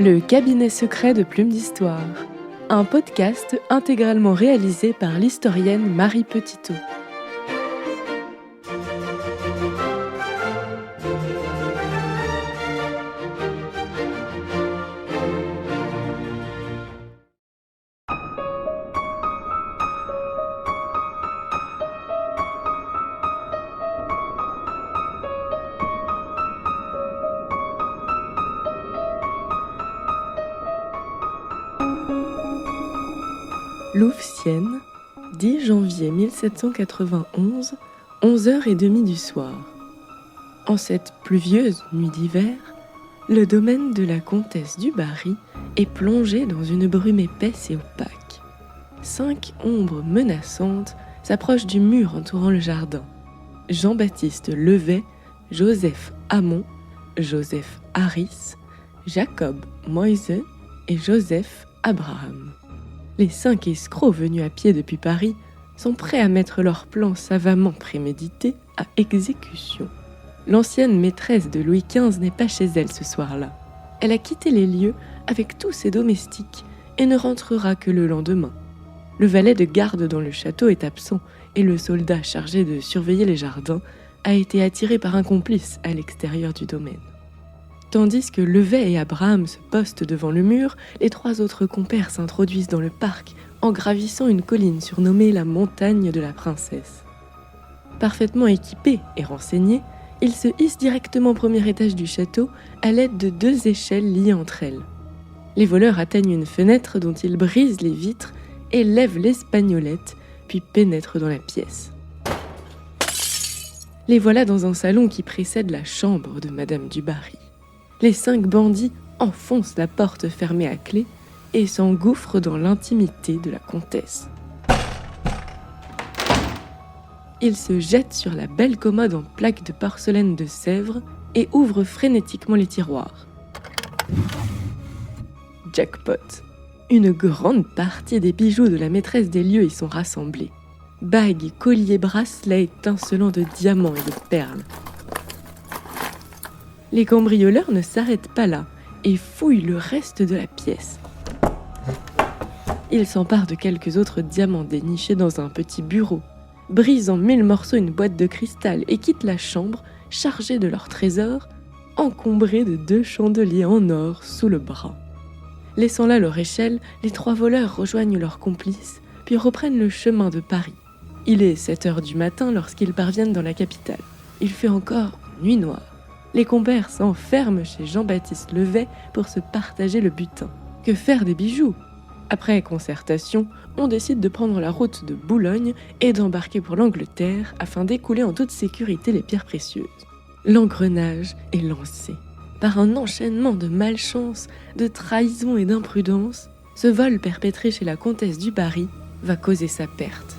Le cabinet secret de Plume d'Histoire, un podcast intégralement réalisé par l'historienne Marie Petitot. Louvciennes, 10 janvier 1791, 11h30 du soir. En cette pluvieuse nuit d'hiver, le domaine de la comtesse du Barry est plongé dans une brume épaisse et opaque. 5 ombres menaçantes s'approchent du mur entourant le jardin. Jean-Baptiste Levet, Joseph Hamon, Joseph Harris, Jacob Moise et Joseph Abraham. Les 5 escrocs venus à pied depuis Paris sont prêts à mettre leur plan savamment prémédité à exécution. L'ancienne maîtresse de Louis XV n'est pas chez elle ce soir-là. Elle a quitté les lieux avec tous ses domestiques et ne rentrera que le lendemain. Le valet de garde dans le château est absent et le soldat chargé de surveiller les jardins a été attiré par un complice à l'extérieur du domaine. Tandis que Levet et Abraham se postent devant le mur, les 3 autres compères s'introduisent dans le parc en gravissant une colline surnommée la montagne de la princesse. Parfaitement équipés et renseignés, ils se hissent directement au premier étage du château à l'aide de 2 échelles liées entre elles. Les voleurs atteignent une fenêtre dont ils brisent les vitres et lèvent l'espagnolette, puis pénètrent dans la pièce. Les voilà dans un salon qui précède la chambre de Madame du Barry. Les 5 bandits enfoncent la porte fermée à clé et s'engouffrent dans l'intimité de la comtesse. Ils se jettent sur la belle commode en plaques de porcelaine de Sèvres et ouvrent frénétiquement les tiroirs. Jackpot! Une grande partie des bijoux de la maîtresse des lieux y sont rassemblés. Bagues, colliers, bracelets étincelants de diamants et de perles. Les cambrioleurs ne s'arrêtent pas là et fouillent le reste de la pièce. Ils s'emparent de quelques autres diamants dénichés dans un petit bureau, brisent en 1000 morceaux une boîte de cristal et quittent la chambre chargée de leurs trésors, encombrés de 2 chandeliers en or sous le bras. Laissant là leur échelle, les 3 voleurs rejoignent leurs complices, puis reprennent le chemin de Paris. Il est 7h du matin lorsqu'ils parviennent dans la capitale. Il fait encore nuit noire. Les compères s'enferment chez Jean-Baptiste Levet pour se partager le butin. Que faire des bijoux ? Après concertation, on décide de prendre la route de Boulogne et d'embarquer pour l'Angleterre afin d'écouler en toute sécurité les pierres précieuses. L'engrenage est lancé. Par un enchaînement de malchance, de trahison et d'imprudence, ce vol perpétré chez la comtesse du Barry va causer sa perte.